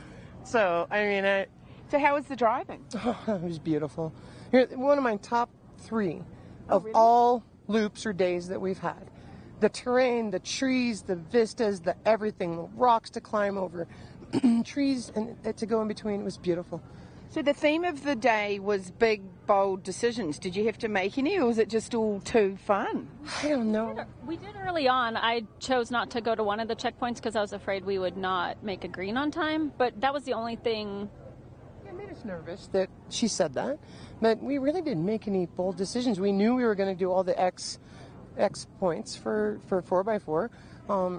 So, I mean, So how was the driving? Oh, it was beautiful. One of my top 3 of all loops or days that we've had. The terrain, the trees, the vistas, the everything, the rocks to climb over, trees and to go in between. It was beautiful. So the theme of the day was big, bold decisions. Did you have to make any, or was it just all too fun? I don't know. We did early on. I chose not to go to one of the checkpoints because I was afraid we would not make a green on time, but that was the only thing. It made us nervous that she said that, but we really didn't make any bold decisions. We knew we were going to do all the X points for 4x4,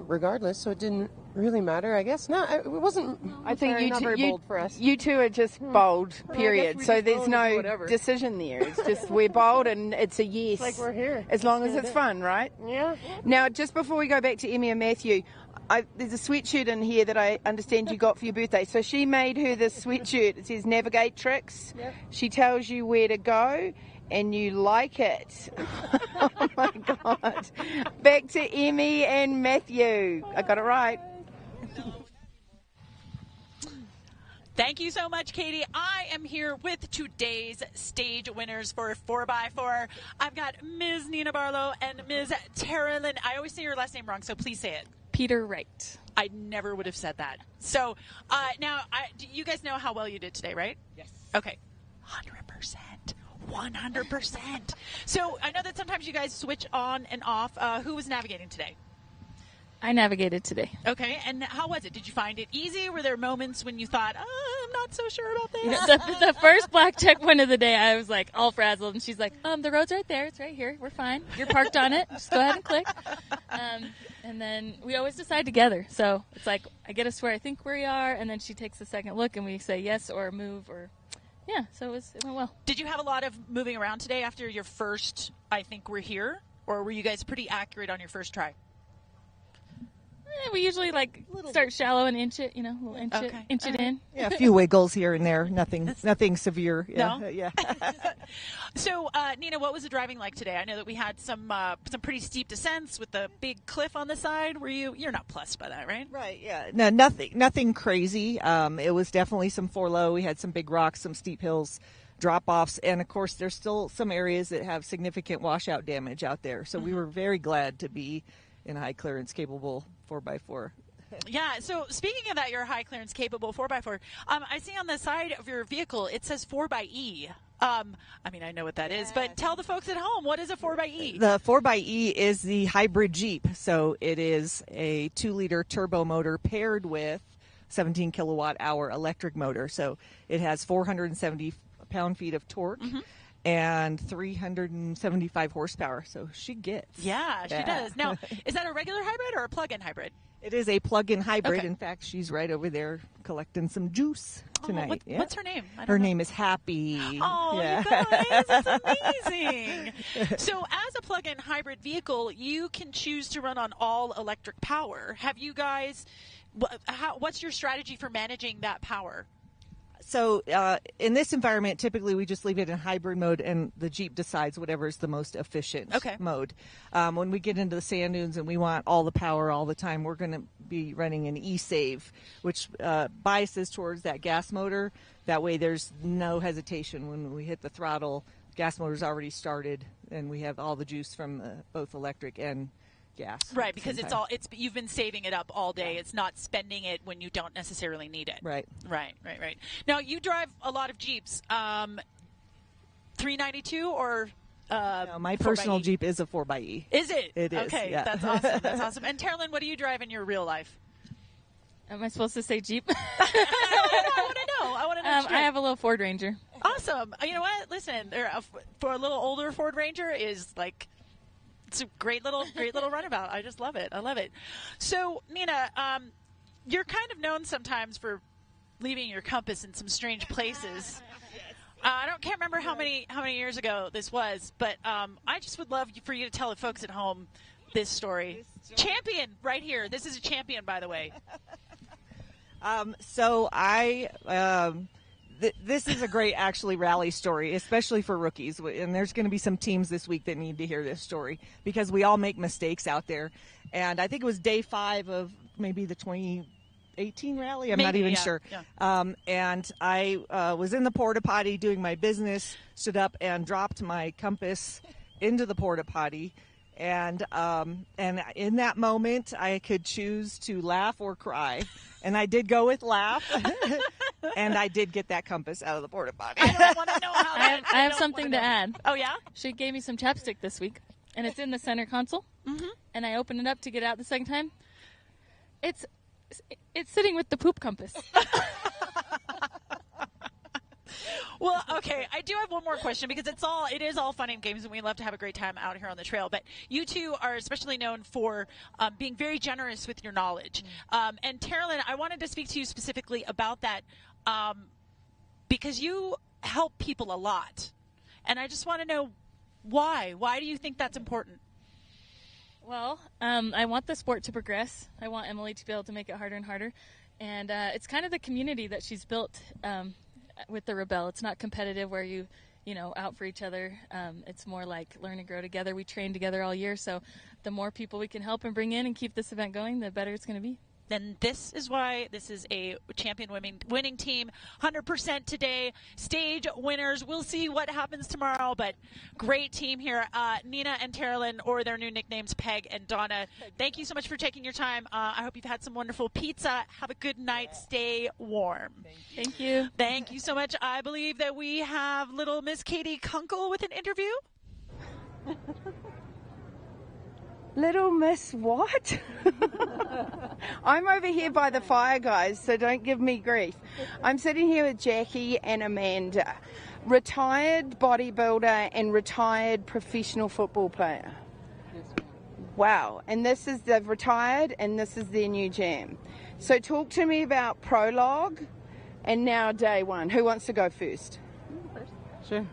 regardless, so it didn't really matter, I guess. No, it wasn't. I think not very bold for us. You two are just bold, Well, period. I guess we So just there's bold no and whatever. decision there. It's just we're bold and it's a yes. It's like we're here. As long as Yeah, it's that- fun, right? Yeah. Now, just before we go back to Emmy and Matthew, there's a sweatshirt in here that I understand you got for your birthday. So she made her this sweatshirt. It says Navigate Tricks. Yep. She tells you where to go, and you like it. Oh my God. Back to Emmy and Matthew. I got it right. Thank you so much, Katie. I am here with today's stage winners for 4x4. I've got Ms. Nina Barlow and Ms. Tara Lynn. I always say your last name wrong, so please say it. Peter Wright. I never would have said that. So now, you guys know how well you did today, right? Yes. Okay. 100%. 100%. So I know that sometimes you guys switch on and off. Who was navigating today? I navigated today. Okay, and how was it? Did you find it easy? Were there moments when you thought, I'm not so sure about this? You know, the first black checkpoint of the day, I was like all frazzled, and she's like, the road's right there. It's right here. We're fine. You're parked on it. Just go ahead and click. And then we always decide together. So it's like, I get us where I think we are, and then she takes a second look, and we say yes or move or, yeah, so it went well. Did you have a lot of moving around today after your first, I think we're here? Or were you guys pretty accurate on your first try? We usually start shallow and inch it, we'll inch it in. Yeah, a few wiggles here and there. Nothing severe. Yeah. No? Yeah. So, Nina, what was the driving like today? I know that we had some pretty steep descents with the big cliff on the side. You're not plussed by that, right? Right. Yeah. No, nothing crazy. It was definitely some 4-low. We had some big rocks, some steep hills, drop-offs, and of course there's still some areas that have significant washout damage out there. So we were very glad to be in a high clearance capable 4x4. Yeah, so speaking of that, you're a high clearance capable 4x4. I see on the side of your vehicle, it says 4xe. I mean, I know what that is, but tell the folks at home, what is a 4xe? The 4xe is the hybrid Jeep. So it is a 2-liter turbo motor paired with 17 kilowatt hour electric motor. So it has 470 pound-feet of torque. And 375 horsepower, so she gets. Yeah, she does. Now, is that a regular hybrid or a plug-in hybrid? It is a plug-in hybrid. Okay. In fact, she's right over there collecting some juice tonight. What's her name? Her name is Happy. Oh, you guys, that's amazing. So as a plug-in hybrid vehicle, you can choose to run on all electric power. Have you guys, what's your strategy for managing that power? So in this environment, typically we just leave it in hybrid mode, and the Jeep decides whatever is the most efficient mode. When we get into the sand dunes and we want all the power all the time, we're going to be running an e-save, which biases towards that gas motor. That way there's no hesitation when we hit the throttle. Gas motor's already started, and we have all the juice from both electric and gas. Right, because you've been saving it up all day. It's not spending it when you don't necessarily need it. Right. Now, you drive a lot of Jeeps. 392 or no, my personal Jeep is a 4xe. Is it? It is. Okay, yeah. That's awesome. That's awesome. And Carolyn, what do you drive in your real life? Am I supposed to say Jeep? I want to know. I have a little Ford Ranger. Awesome. You know what? Listen, for a little older Ford Ranger is like, it's a great little runabout. I just love it. I love it. So, Nina, you're kind of known sometimes for leaving your compass in some strange places. Can't remember how many years ago this was, but I just would love for you to tell the folks at home this story. Champion right here. This is a champion, by the way. This is a great, actually, rally story, especially for rookies. And there's going to be some teams this week that need to hear this story because we all make mistakes out there. And I think it was day 5 of maybe the 2018 rally. I'm not even sure. Yeah. And I was in the porta potty doing my business, stood up and dropped my compass into the porta potty. And in that moment, I could choose to laugh or cry. And I did go with laugh. And I did get that compass out of the porta potty. I want to know how I have something to add. Oh, yeah? She gave me some chapstick this week, and it's in the center console. Mm-hmm. And I opened it up to get it out the second time. It's sitting with the poop compass. Well, okay, I do have one more question because it is all fun and games, and we love to have a great time out here on the trail. But you two are especially known for being very generous with your knowledge. And Carolyn, I wanted to speak to you specifically about that because you help people a lot, and I just want to know why. Why do you think that's important? Well, I want the sport to progress. I want Emily to be able to make it harder and harder, and it's kind of the community that she's built. With the Rebelle, it's not competitive where you out for each other. It's more like learn and grow together. We train together all year, so the more people we can help and bring in and keep this event going, the better it's going to be. Then this is why this is a champion winning team. 100% today. Stage winners. We'll see what happens tomorrow, but great team here. Nina and Carolyn, or their new nicknames, Peg and Donna. Thank you so much for taking your time. I hope you've had some wonderful pizza. Have a good night. Stay warm. Thank you. Thank you so much. I believe that we have little Miss Katie Kunkel with an interview. Little Miss what? I'm over here by the fire, guys, so don't give me grief. I'm sitting here with Jackie and Amanda, retired bodybuilder and retired professional football player. Wow, and they've retired and this is their new jam. So talk to me about prologue and now day 1. Who wants to go first? Sure.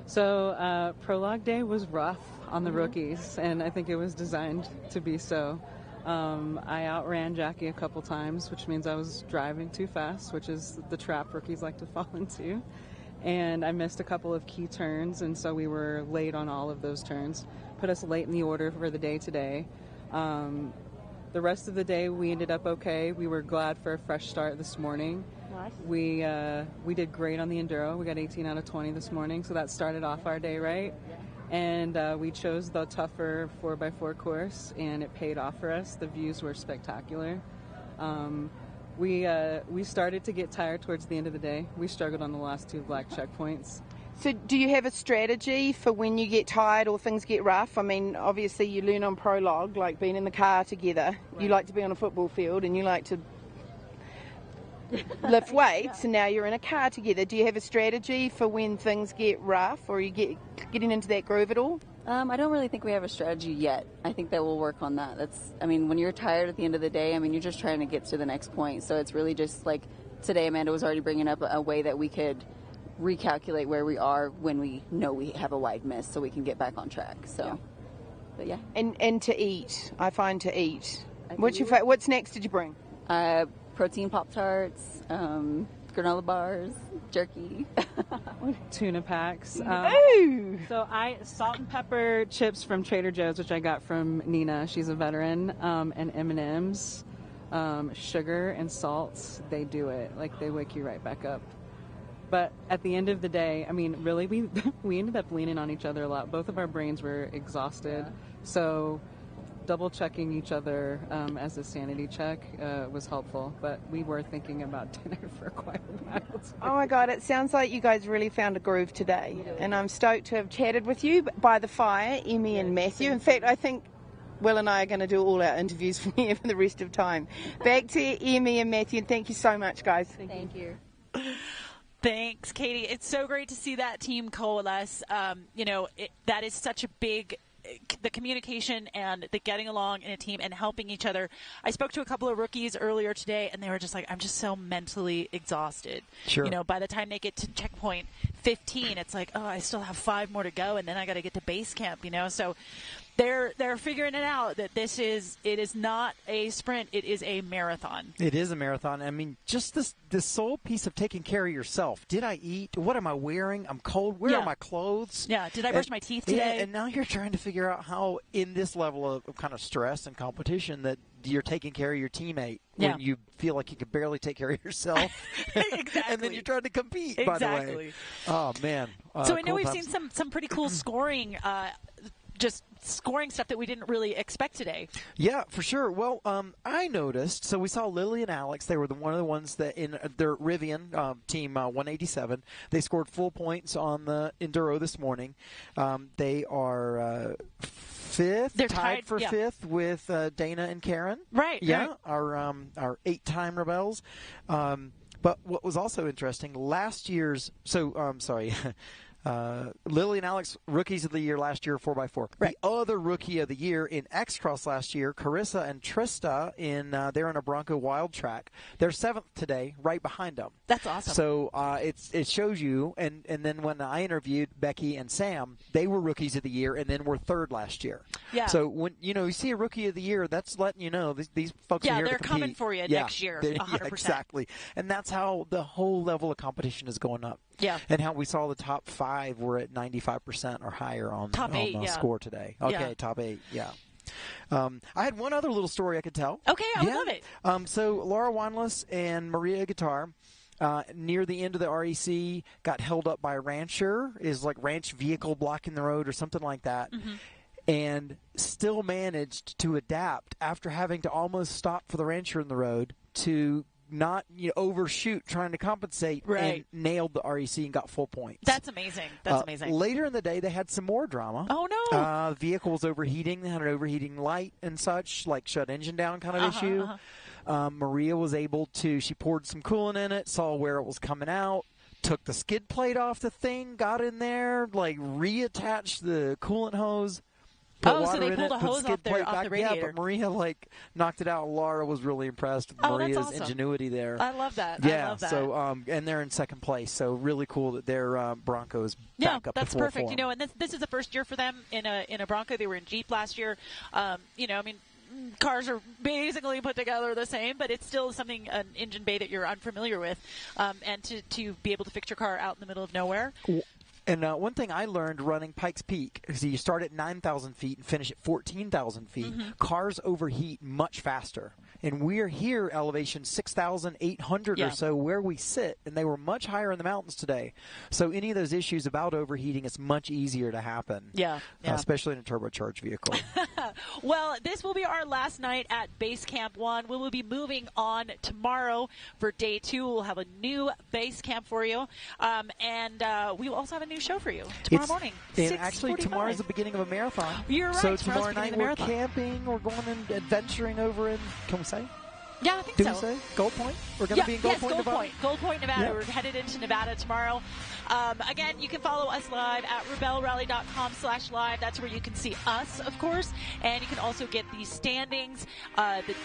So prologue day was rough on the rookies, and I think it was designed to be so. I outran Jackie a couple times, which means I was driving too fast, which is the trap rookies like to fall into. And I missed a couple of key turns, and so we were late on all of those turns. Put us late in the order for the day today. The rest of the day we ended up okay. We were glad for a fresh start this morning. Nice. We did great on the enduro. We got 18 out of 20 this morning, so that started off our day right. And we chose the tougher 4x4 course, and it paid off for us. The views were spectacular. We started to get tired towards the end of the day. We struggled on the last 2 black checkpoints. So do you have a strategy for when you get tired or things get rough? I mean, obviously you learn on prologue, like being in the car together. Right. You like to be on a football field and you like to lift weights, and now you're in a car together. Do you have a strategy for when things get rough, or you getting into that groove at all? I don't really think we have a strategy yet. I think that we'll work on that. When you're tired at the end of the day, you're just trying to get to the next point. So it's really just like today, Amanda was already bringing up a way that we could recalculate where we are when we know we have a wide miss, so we can get back on track. So, yeah. But yeah. And to eat, I find to eat. What's next? Did you bring? Protein Pop-Tarts, granola bars, jerky. Tuna packs. Ooh. So salt and pepper chips from Trader Joe's, which I got from Nina. She's a veteran. And M&Ms, sugar and salts. They do it. Like, they wake you right back up. But at the end of the day, I mean, really, we ended up leaning on each other a lot. Both of our brains were exhausted. So double checking each other as a sanity check was helpful, but we were thinking about dinner for quite a while. Oh my God, it sounds like you guys really found a groove today, and I'm stoked to have chatted with you by the fire, Emmy and Matthew. In fact, I think Will and I are going to do all our interviews from here for the rest of time. Back to Emmy and Matthew, and thank you so much, guys. Thank you. Thanks, Katie. It's so great to see that team coalesce. That is such a big the communication and the getting along in a team and helping each other. I spoke to a couple of rookies earlier today, and they were just like, I'm just so mentally exhausted. Sure. By the time they get to checkpoint 15, it's like, oh, I still have 5 more to go, and then I got to get to base camp, So they're figuring it out that it is not a sprint, it is a marathon. It is a marathon. I mean, just this sole piece of taking care of yourself. Did I eat? What am I wearing? I'm cold. Where are my clothes? Yeah. Did I brush my teeth today? Yeah, and now you're trying to figure out how, in this level of kind of stress and competition, that you're taking care of your teammate when you feel like you can barely take care of yourself. Exactly. And then you're trying to compete, by the way. Oh, man. So I know we've seen some pretty cool scoring just scoring stuff that we didn't really expect today. Yeah, for sure. Well, I noticed, so we saw Lily and Alex. They were one of the ones that in their Rivian team 187, they scored full points on the Enduro this morning. They are fifth. They're tied for fifth with Dana and Karen. Right. Yeah, right. Our 8-time Rebelles. But what was also interesting, last year's, Lily and Alex, rookies of the year last year, 4x4. Right. The other rookie of the year in X-Cross last year, Carissa and Trista, they're in a Bronco Wild Track. They're 7th today, right behind them. That's awesome. So it shows you, and then when I interviewed Becky and Sam, they were rookies of the year and then were 3rd last year. Yeah. So when you see a rookie of the year, that's letting you know these folks are here to compete. Yeah, they're coming for you next year, 100%. Yeah, exactly. And that's how the whole level of competition is going up. Yeah. And how we saw the top 5 were at 95% or higher on the score today. Okay, top 8, yeah. I had one other little story I could tell. Okay, I would love it. So Laura Weinless and Maria Guitar, near the end of the REC, got held up by a rancher, is like ranch vehicle blocking the road or something like that. Mm-hmm. And still managed to adapt after having to almost stop for the rancher in the road to not overshoot trying to compensate, and nailed the REC and got full points. That's amazing. That's amazing. Later in the day, they had some more drama. Oh, no. The vehicle was overheating. They had an overheating light and such, like shut engine down kind of issue. Maria was able to, she poured some coolant in it, saw where it was coming out, took the skid plate off the thing, got in there, reattached the coolant hose. So they pulled a hose off the radiator. Yeah, but Maria knocked it out. Laura was really impressed with Maria's ingenuity there. I love that. Yeah, I love that. So and they're in 2nd place. So really cool that their Broncos back up to full perfect. form. And this is the first year for them in a Bronco. They were in Jeep last year. Cars are basically put together the same, but it's still an engine bay that you're unfamiliar with, and to be able to fix your car out in the middle of nowhere. And one thing I learned running Pikes Peak is you start at 9,000 feet and finish at 14,000 feet. Mm-hmm. Cars overheat much faster. And we're here elevation 6,800 or so where we sit, and they were much higher in the mountains today. So any of those issues about overheating, it's much easier to happen. Yeah. Especially in a turbocharged vehicle. Well, this will be our last night at Base Camp 1. We will be moving on tomorrow for day 2. We'll have a new base camp for you. And we will also have a new show for you tomorrow morning. And actually, tomorrow's the beginning of a marathon. You're right. So tomorrow night we're camping. We're going and adventuring over in, can we say? Yeah, I think so. Do we say Gold Point? We're going to be in Gold Point, Nevada? Gold Point, Nevada. We're headed into Nevada tomorrow. Again, you can follow us live at rebellerally.com/live. That's where you can see us, of course. And you can also get the standings, the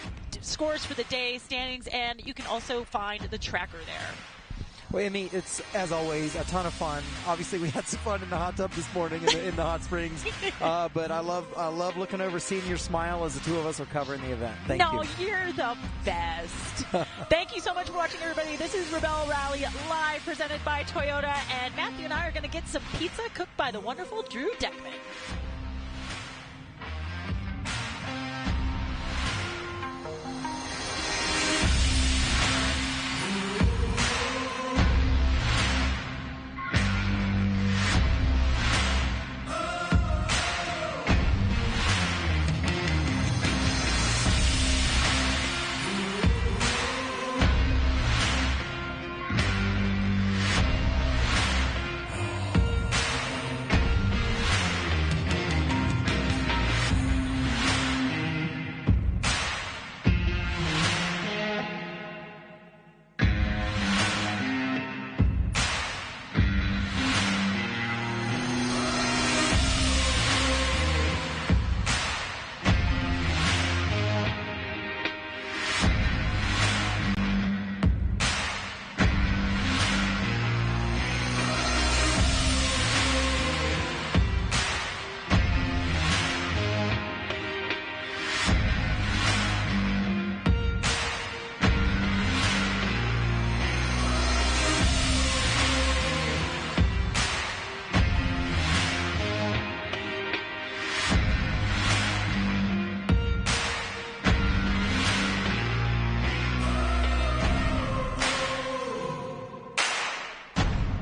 scores for the day, standings, and you can also find the tracker there. Well, Amy, it's, as always, a ton of fun. Obviously, we had some fun in the hot tub this morning in the hot springs. But I love looking over, seeing your smile as the two of us are covering the event. Thank you. No, you're the best. Thank you so much for watching, everybody. This is Rebelle Rally live, presented by Toyota. And Matthew and I are going to get some pizza cooked by the wonderful Drew Deckman.